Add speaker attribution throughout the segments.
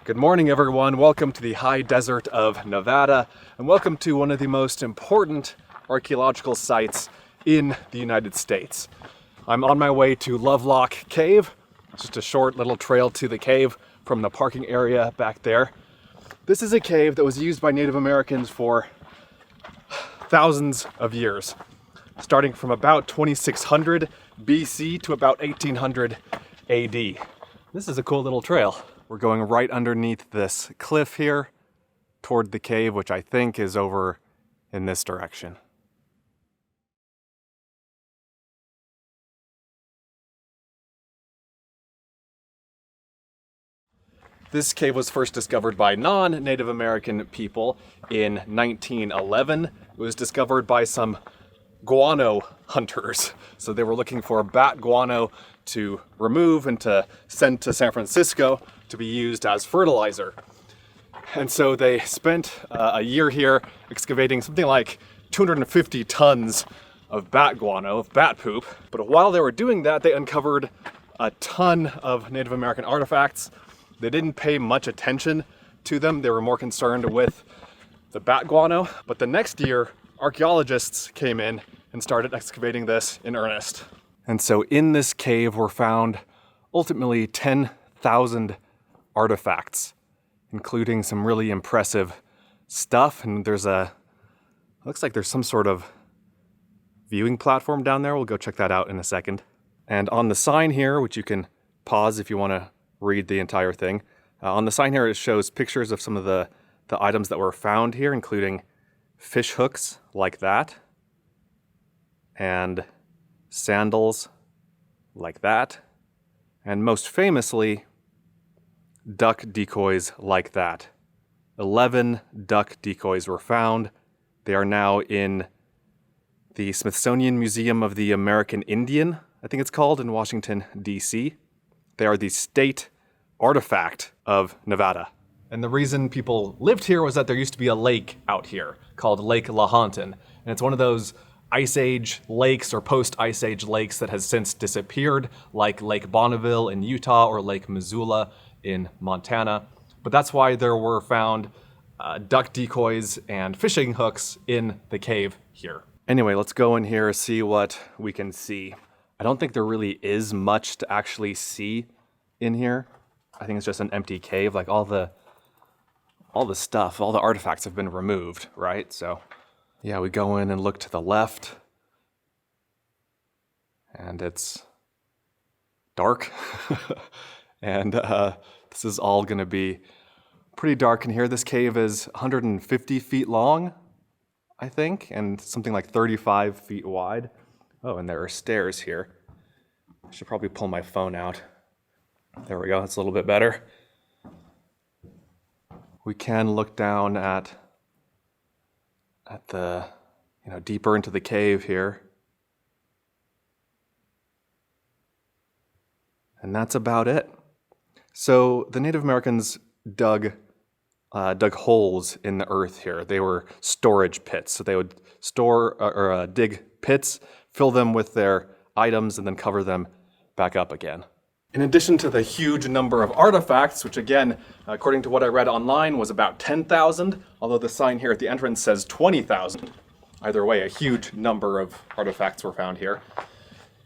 Speaker 1: Good morning, everyone. Welcome to the high desert of Nevada, and welcome to one of the most important archaeological sites in the United States. I'm on my way to Lovelock Cave. It's just a short little trail to the cave from the parking area back there. This is a cave that was used by Native Americans for thousands of years, starting from about 2600 BC to about 1800 AD. This is a cool little trail. We're going right underneath this cliff here toward the cave, which I think is over in this direction. This cave was first discovered by non-Native American people in 1911. It was discovered by some guano hunters. So they were looking for bat guano to remove and to send to San Francisco to be used as fertilizer. And so they spent a year here excavating something like 250 tons of bat guano, of bat poop. But while they were doing that, they uncovered a ton of Native American artifacts. They didn't pay much attention to them. They were more concerned with the bat guano. But the next year, archaeologists came in and started excavating this in earnest. And so in this cave were found ultimately 10,000 artifacts, including some really impressive stuff. And looks like there's some sort of viewing platform down there. We'll go check that out in a second. And on the sign here, which you can pause if you want to read the entire thing, on the sign here it shows pictures of some of the items that were found here, including fish hooks like that, and sandals like that, and most famously, duck decoys like that. 11 duck decoys were found. They are now in the Smithsonian Museum of the American Indian, I think it's called, in Washington, D.C. They are the state artifact of Nevada. And the reason people lived here was that there used to be a lake out here called Lake Lahontan. And it's one of those Ice Age lakes or post-Ice Age lakes that has since disappeared, like Lake Bonneville in Utah or Lake Missoula in Montana. But that's why there were found duck decoys and fishing hooks in the cave here. Anyway, let's go in here and see what we can see. I don't think there really is much to actually see in here. I think it's just an empty cave. Like all the stuff, all the artifacts have been removed, right? So yeah, we go in and look to the left, and it's dark. And this is all gonna be pretty dark in here. This cave is 150 feet long, I think, and something like 35 feet wide. Oh, and there are stairs here. I should probably pull my phone out. There we go, that's a little bit better. We can look down at the, deeper into the cave here. And that's about it. So the Native Americans dug holes in the earth here. They were storage pits. So they would dig pits, fill them with their items, and then cover them back up again. In addition to the huge number of artifacts, which again, according to what I read online, was about 10,000, although the sign here at the entrance says 20,000. Either way, a huge number of artifacts were found here.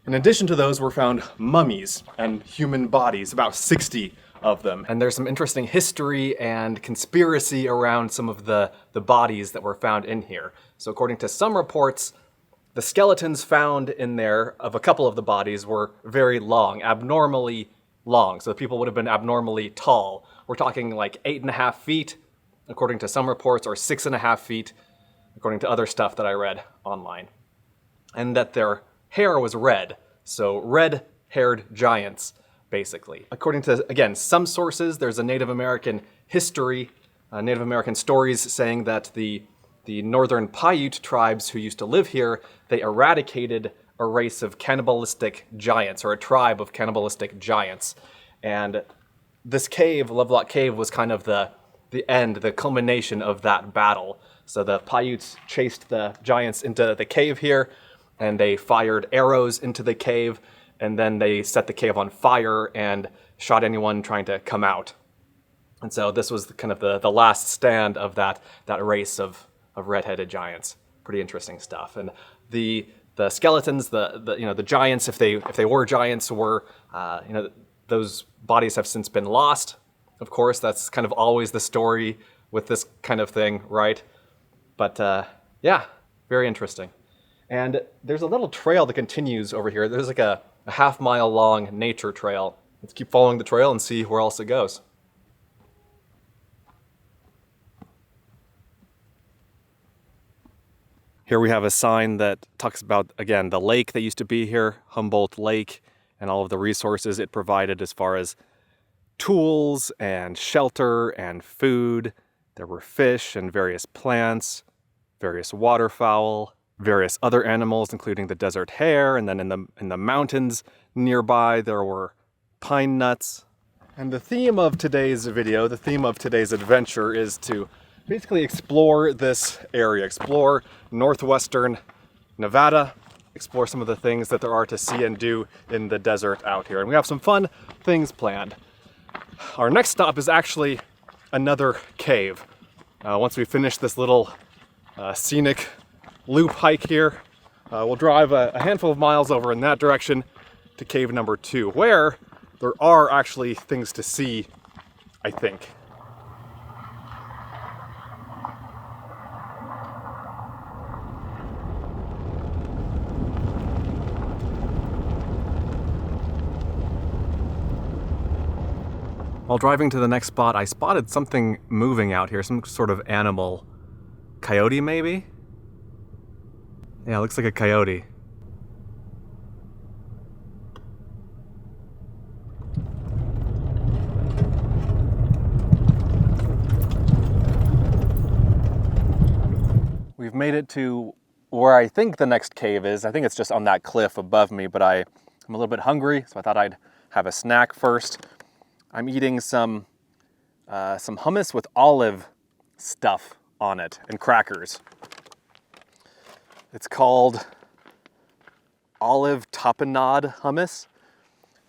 Speaker 1: In addition to those were found mummies and human bodies, about 60 of them. And there's some interesting history and conspiracy around some of the bodies that were found in here. So according to some reports, the skeletons found in there of a couple of the bodies were very long, abnormally long. So the people would have been abnormally tall. We're talking like 8.5 feet, according to some reports, or 6.5 feet, according to other stuff that I read online. And that their hair was red. So red-haired giants, basically. According to, again, some sources, there's a Native American history, Native American stories saying that the northern Paiute tribes who used to live here, they eradicated a race of cannibalistic giants, or a tribe of cannibalistic giants. And this cave, Lovelock Cave, was kind of the end, the culmination of that battle. So the Paiutes chased the giants into the cave here, and they fired arrows into the cave, and then they set the cave on fire and shot anyone trying to come out. And so this was kind of the last stand of that race of red-headed giants. Pretty interesting stuff. And the skeletons, the giants, if they were giants, were those bodies have since been lost. Of course, that's kind of always the story with this kind of thing, right? But yeah, very interesting. And there's a little trail that continues over here. There's like a half-mile long nature trail. Let's keep following the trail and see where else it goes. Here we have a sign that talks about, again, the lake that used to be here, Humboldt Lake, and all of the resources it provided as far as tools and shelter and food. There were fish and various plants, various waterfowl, various other animals, including the desert hare, and then in the mountains nearby there were pine nuts. And the theme of today's video, the theme of today's adventure, is to basically explore this area, explore northwestern Nevada, explore some of the things that there are to see and do in the desert out here. And we have some fun things planned. Our next stop is actually another cave. Once we finish this little scenic loop hike here, we'll drive a handful of miles over in that direction to cave number 2, where there are actually things to see, I think. While driving to the next spot, I spotted something moving out here, some sort of animal. Coyote, maybe? Yeah, it looks like a coyote. We've made it to where I think the next cave is. I think it's just on that cliff above me, but I'm a little bit hungry, so I thought I'd have a snack first. I'm eating some hummus with olive stuff on it and crackers. It's called olive tapenade hummus.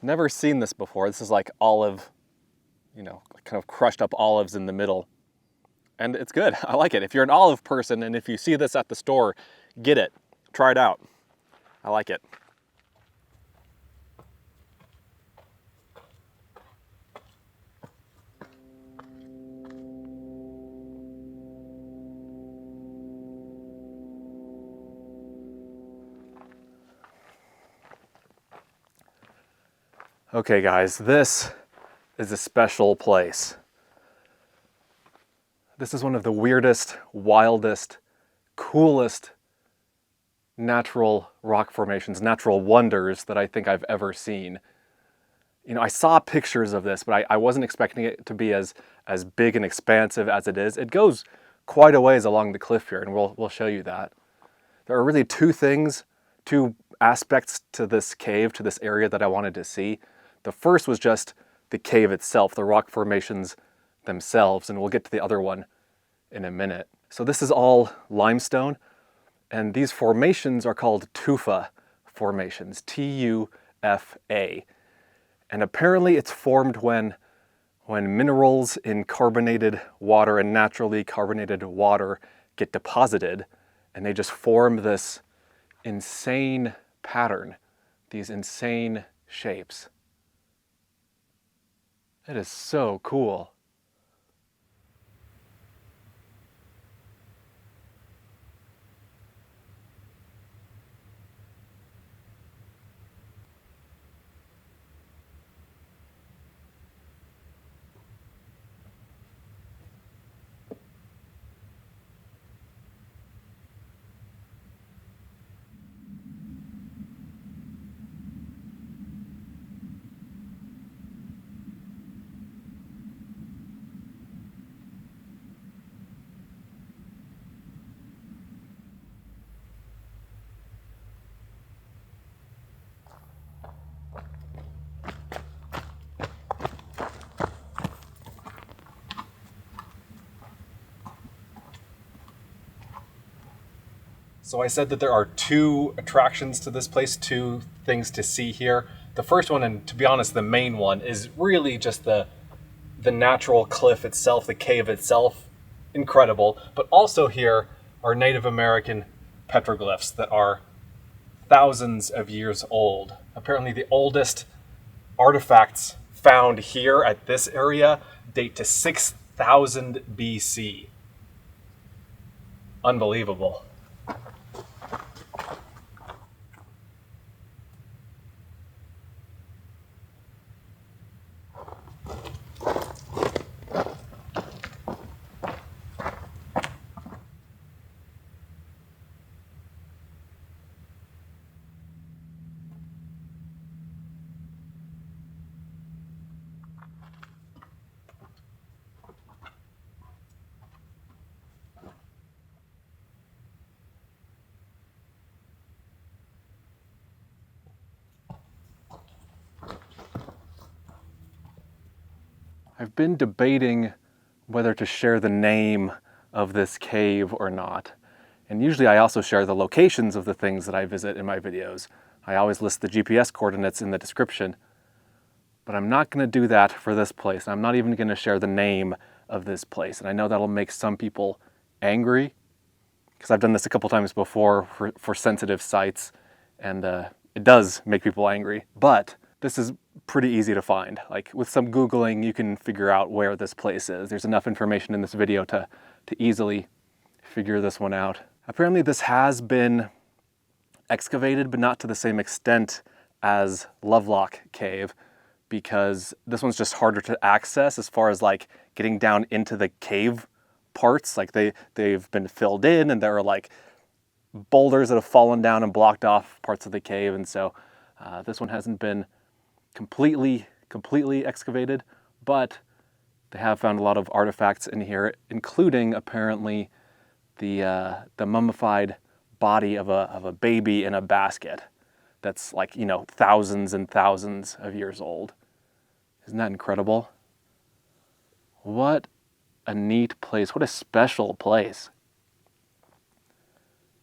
Speaker 1: Never seen this before. This is like olive, kind of crushed up olives in the middle. And it's good. I like it. If you're an olive person and if you see this at the store, get it. Try it out. I like it. Okay guys, this is a special place. This is one of the weirdest, wildest, coolest natural rock formations, natural wonders that I think I've ever seen. I saw pictures of this, but I wasn't expecting it to be as big and expansive as it is. It goes quite a ways along the cliff here, and we'll show you that. There are really two aspects to this cave, to this area that I wanted to see. The first was just the cave itself, the rock formations themselves, and we'll get to the other one in a minute. So this is all limestone, and these formations are called tufa formations, T-U-F-A. And apparently it's formed when minerals in carbonated water and naturally carbonated water get deposited, and they just form this insane pattern, these insane shapes. It is so cool. So I said that there are two attractions to this place, two things to see here. The first one, and to be honest, the main one, is really just the the natural cliff itself, the cave itself, incredible. But also here are Native American petroglyphs that are thousands of years old. Apparently the oldest artifacts found here at this area date to 6,000 BC. Unbelievable. I've been debating whether to share the name of this cave or not. And usually I also share the locations of the things that I visit in my videos. I always list the GPS coordinates in the description. But I'm not going to do that for this place. I'm not even going to share the name of this place. And I know that'll make some people angry, because I've done this a couple times before for sensitive sites, and it does make people angry. But this is pretty easy to find. Like with some Googling, you can figure out where this place is. There's enough information in this video to easily figure this one out. Apparently this has been excavated, but not to the same extent as Lovelock Cave, because this one's just harder to access as far as like getting down into the cave parts. Like they've been filled in, and there are like boulders that have fallen down and blocked off parts of the cave. And so this one hasn't been completely excavated, but they have found a lot of artifacts in here, including apparently the mummified body of a baby in a basket that's like, you know, thousands and thousands of years old. Isn't that incredible? What a neat place. What a special place.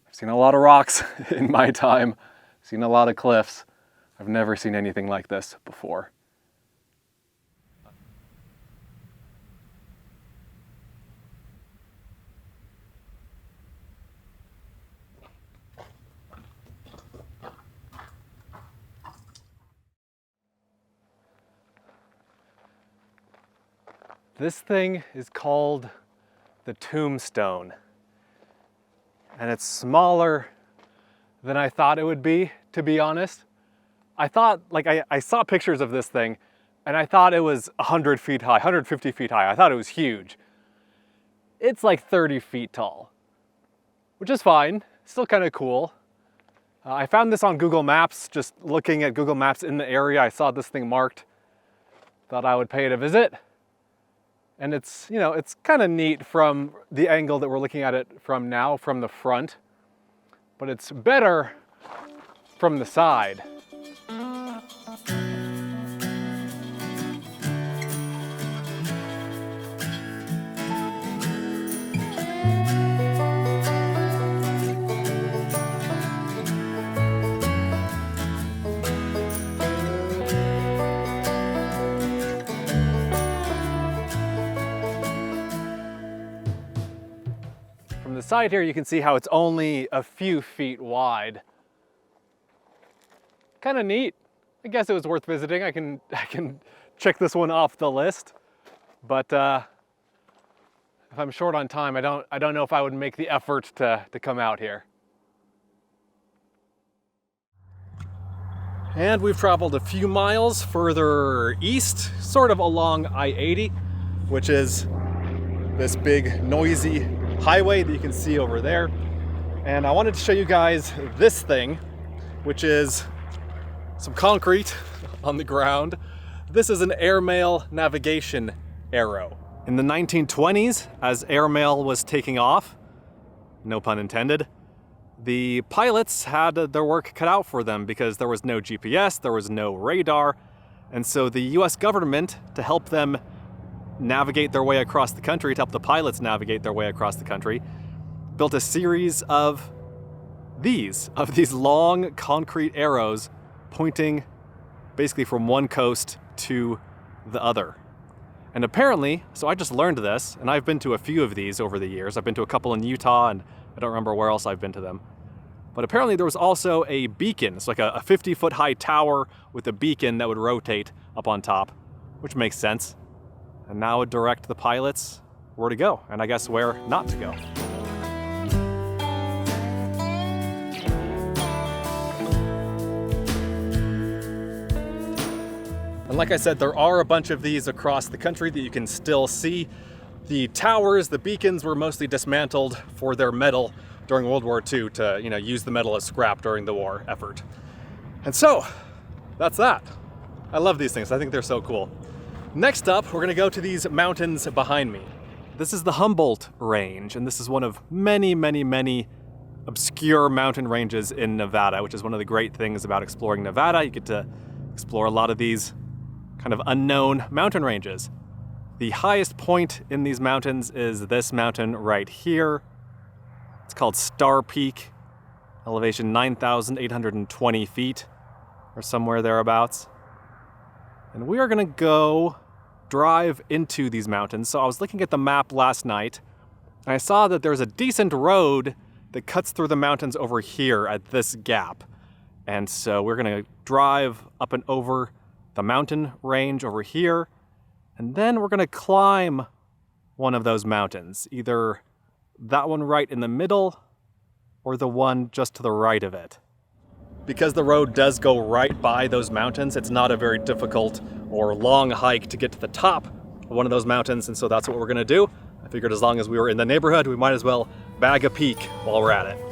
Speaker 1: I've seen a lot of rocks in my time. I've seen a lot of cliffs. I've never seen anything like this before. This thing is called the Tombstone, and it's smaller than I thought it would be, to be honest. I thought, like, I saw pictures of this thing, and I thought it was 100 feet high, 150 feet high. I thought it was huge. It's like 30 feet tall, which is fine. Still kind of cool. I found this on Google Maps, just looking at Google Maps in the area. I saw this thing marked. Thought I would pay it a visit. And it's, you know, it's kind of neat from the angle that we're looking at it from now, from the front. But it's better from the side. From the side here, you can see how it's only a few feet wide. Kind of neat. I guess it was worth visiting. I can check this one off the list. But if I'm short on time, I don't know if I would make the effort to come out here. And we've traveled a few miles further east, sort of along I-80, which is this big noisy highway that you can see over there. And I wanted to show you guys this thing, which is some concrete on the ground. This is an Airmail navigation arrow. In the 1920s, as Airmail was taking off, no pun intended, the pilots had their work cut out for them because there was no GPS, there was no radar, and so the US government, to help them navigate their way across the country, to help the pilots navigate their way across the country, built a series of these long concrete arrows pointing basically from one coast to the other. And apparently, so I just learned this, and I've been to a few of these over the years. I've been to a couple in Utah, and I don't remember where else I've been to them. But apparently there was also a beacon. It's like a 50-foot high tower with a beacon that would rotate up on top, which makes sense. And now would direct the pilots where to go, and I guess where not to go. And like I said, there are a bunch of these across the country that you can still see. The towers, the beacons were mostly dismantled for their metal during World War II to, use the metal as scrap during the war effort. And so, that's that. I love these things. I think they're so cool. Next up, we're gonna go to these mountains behind me. This is the Humboldt Range, and this is one of many, many, many obscure mountain ranges in Nevada, which is one of the great things about exploring Nevada. You get to explore a lot of these kind of unknown mountain ranges. The highest point in these mountains is this mountain right here. It's called Star Peak, elevation 9,820 feet, or somewhere thereabouts. And we are gonna go drive into these mountains. So I was looking at the map last night, and I saw that there's a decent road that cuts through the mountains over here at this gap. And so we're gonna drive up and over the mountain range over here, and then we're gonna climb one of those mountains, either that one right in the middle or the one just to the right of it. Because the road does go right by those mountains, it's not a very difficult or long hike to get to the top of one of those mountains, and so that's what we're gonna do. I figured as long as we were in the neighborhood, we might as well bag a peek while we're at it.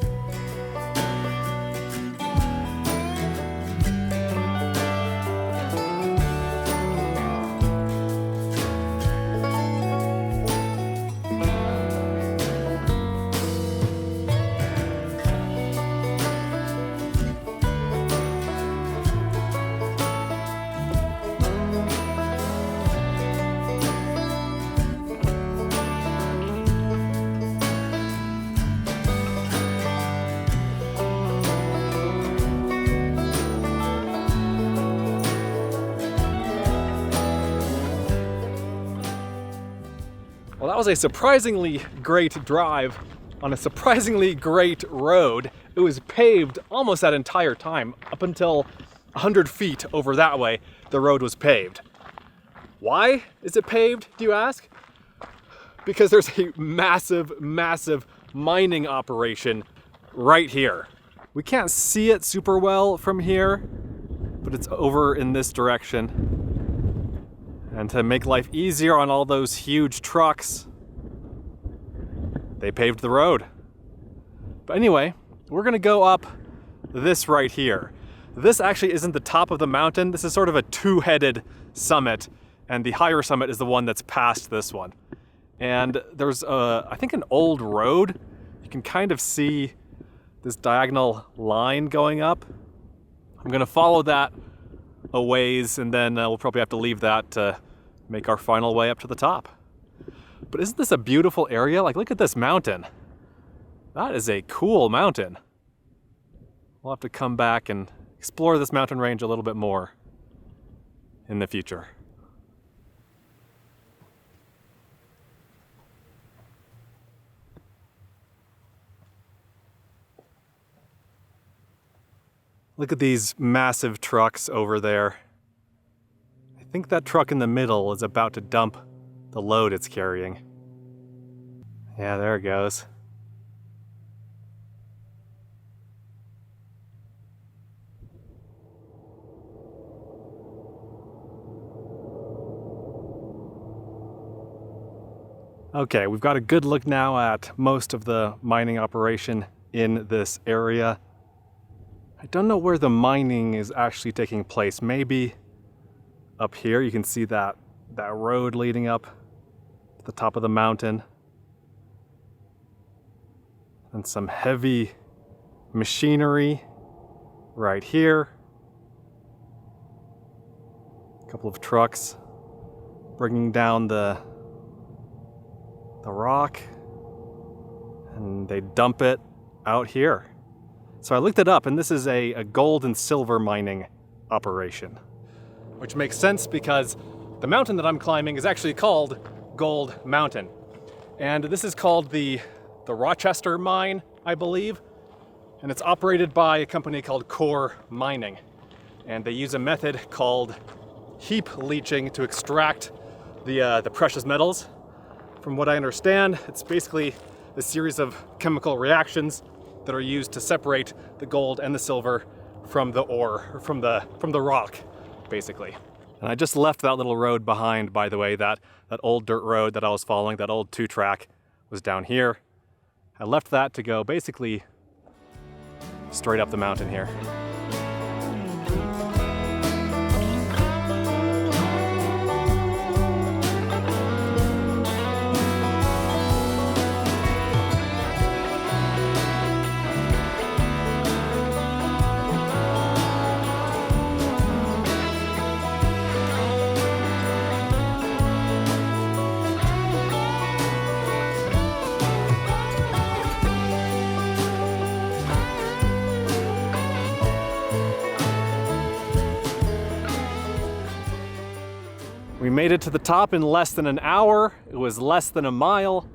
Speaker 1: Well, that was a surprisingly great drive on a surprisingly great road. It was paved almost that entire time. Up until 100 feet over that way, the road was paved. Why is it paved, do you ask? Because there's a massive, massive mining operation right here. We can't see it super well from here, but it's over in this direction. And to make life easier on all those huge trucks, they paved the road. But anyway, we're gonna go up this right here. This actually isn't the top of the mountain. This is sort of a two-headed summit, and the higher summit is the one that's past this one. And there's, I think, an old road. You can kind of see this diagonal line going up. I'm gonna follow that a ways, and then we'll probably have to leave that to make our final way up to the top. But isn't this a beautiful area? Like, look at this mountain. That is a cool mountain. We'll have to come back and explore this mountain range a little bit more in the future. Look at these massive trucks over there. I think that truck in the middle is about to dump the load it's carrying. Yeah, there it goes. Okay, we've got a good look now at most of the mining operation in this area. I don't know where the mining is actually taking place. Maybe up here. You can see that road leading up to the top of the mountain. And some heavy machinery right here. A couple of trucks bringing down the rock, and they dump it out here. So I looked it up, and this is a gold and silver mining operation, which makes sense because The mountain that I'm climbing is actually called Gold Mountain. And this is called the Rochester Mine, I believe. And it's operated by a company called Core Mining. And they use a method called heap leaching to extract the precious metals. From what I understand, it's basically a series of chemical reactions that are used to separate the gold and the silver from the ore, or from the rock, basically. And I just left that little road behind, by the way, that old dirt road that I was following, that old 2-track was down here. I left that to go basically straight up the mountain here. We made it to the top in less than an hour. It was less than a mile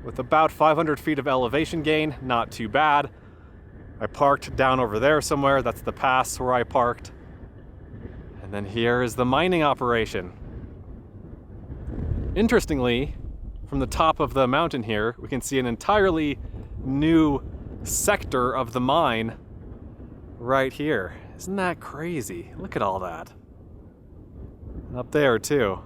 Speaker 1: with about 500 feet of elevation gain. Not too bad. I parked down over there somewhere. That's the pass where I parked. And then here is the mining operation. Interestingly, from the top of the mountain here, we can see an entirely new sector of the mine right here. Isn't that crazy? Look at all that. Up there too.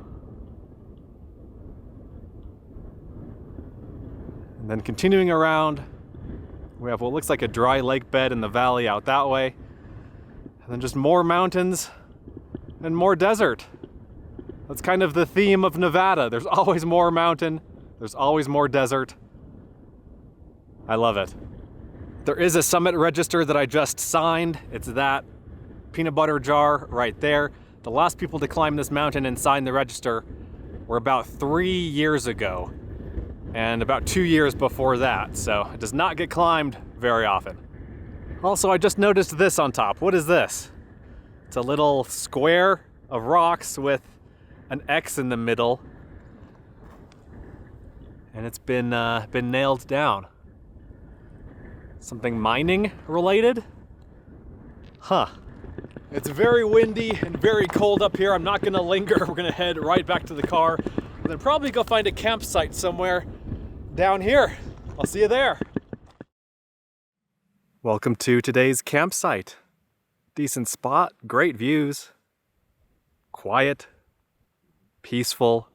Speaker 1: And then continuing around, we have what looks like a dry lake bed in the valley out that way. And then just more mountains and more desert. That's kind of the theme of Nevada. There's always more mountain, there's always more desert. I love it. There is a summit register that I just signed. It's that peanut butter jar right there. The last people to climb this mountain and sign the register were about 3 years ago, and about 2 years before that, so it does not get climbed very often. Also, I just noticed this on top. What is this? It's a little square of rocks with an X in the middle, and it's been nailed down. Something mining related? Huh. It's very windy and very cold up here. I'm not gonna linger. We're gonna head right back to the car and then probably go find a campsite somewhere down here. I'll see you there. Welcome to today's campsite. Decent spot, great views, quiet, peaceful,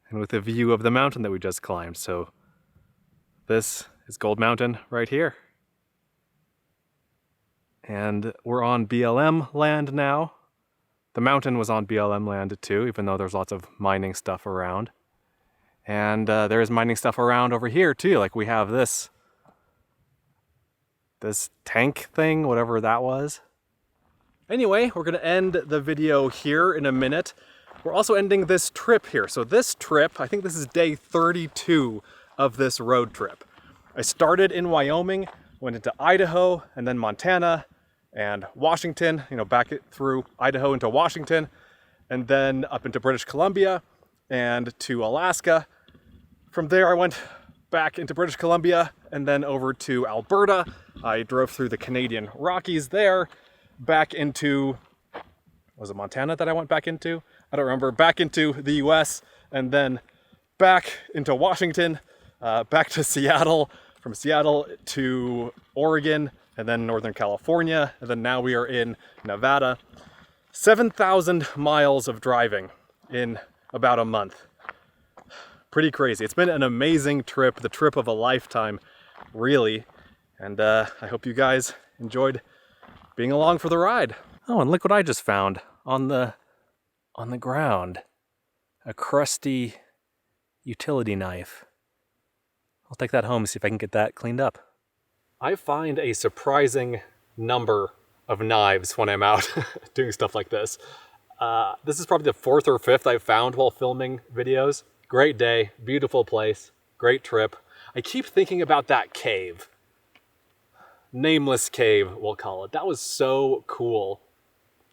Speaker 1: and with a view of the mountain that we just climbed. So this is Gold Mountain right here. And we're on BLM land now. The mountain was on BLM land too, even though there's lots of mining stuff around. And there is mining stuff around over here too. Like we have this tank thing, whatever that was. Anyway, we're gonna end the video here in a minute. We're also ending this trip here. So this trip, I think this is day 32 of this road trip. I started in Wyoming, went into Idaho, and then Montana, and Washington, back through Idaho into Washington, and then up into British Columbia and to Alaska. From there, I went back into British Columbia and then over to Alberta. I drove through the Canadian Rockies there, back into, was it Montana that I went back into? I don't remember. Back into the US, and then back into Washington, back to Seattle, from Seattle to Oregon, and then Northern California, and then now we are in Nevada. 7,000 miles of driving in about a month. Pretty crazy. It's been an amazing trip, the trip of a lifetime, really. And I hope you guys enjoyed being along for the ride. Oh, and look what I just found on the ground. A crusty utility knife. I'll take that home and see if I can get that cleaned up. I find a surprising number of knives when I'm out doing stuff like this. This is probably the 4th or 5th I've found while filming videos. Great day, beautiful place, great trip. I keep thinking about that cave. Nameless Cave, we'll call it. That was so cool.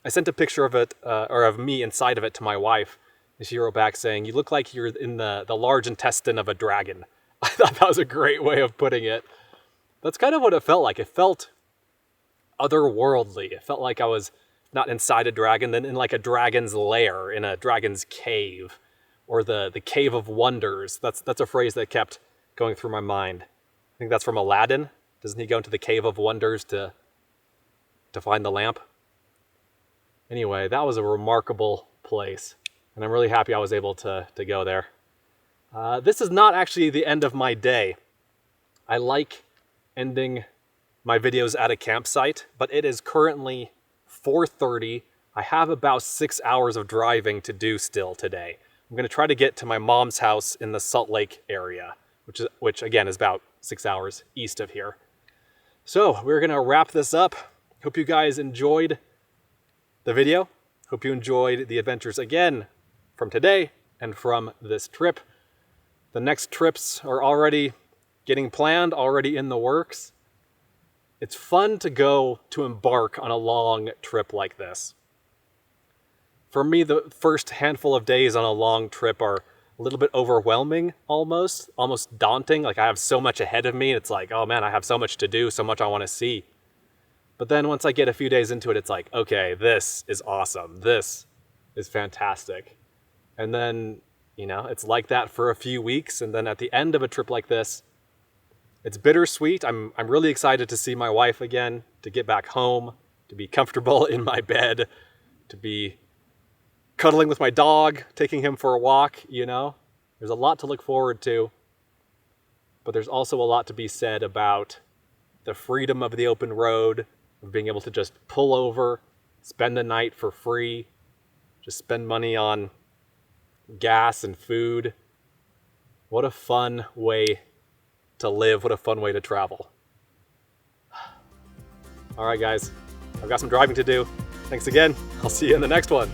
Speaker 1: I sent a picture of it, or of me inside of it, to my wife, and she wrote back saying, "You look like you're in the large intestine of a dragon." I thought that was a great way of putting it. That's kind of what it felt like. It felt otherworldly. It felt like I was not inside a dragon, then in like a dragon's lair, in a dragon's cave, or the Cave of Wonders. That's a phrase that kept going through my mind. I think that's from Aladdin. Doesn't he go into the Cave of Wonders to find the lamp? Anyway, that was a remarkable place, and I'm really happy I was able to go there. This is not actually the end of my day. I like ending my videos at a campsite, but it is currently 4:30. I have about 6 hours of driving to do still today. I'm going to try to get to my mom's house in the Salt Lake area, which again is about 6 hours east of here. So we're going to wrap this up. Hope you guys enjoyed the video. Hope you enjoyed the adventures again from today and from this trip. The next trips are already getting planned, already in the works. It's fun to embark on a long trip like this. For me, the first handful of days on a long trip are a little bit overwhelming, almost daunting. Like I have so much ahead of me. It's like, oh man, I have so much to do, so much I want to see. But then once I get a few days into it, it's like, okay, this is awesome. This is fantastic. And then, it's like that for a few weeks. And then at the end of a trip like this, it's bittersweet. I'm really excited to see my wife again, to get back home, to be comfortable in my bed, to be cuddling with my dog, taking him for a walk, There's a lot to look forward to. But there's also a lot to be said about the freedom of the open road, of being able to just pull over, spend the night for free, just spend money on gas and food. What a fun way to live. What a fun way to travel. All right, guys, I've got some driving to do. Thanks again. I'll see you in the next one.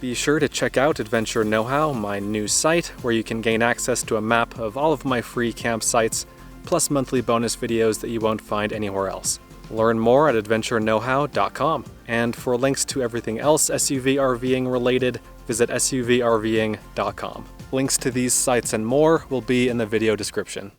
Speaker 1: Be sure to check out Adventure Know-How, my new site, where you can gain access to a map of all of my free campsites, plus monthly bonus videos that you won't find anywhere else. Learn more at adventureknowhow.com. And for links to everything else SUV RVing related, visit suvrving.com. Links to these sites and more will be in the video description.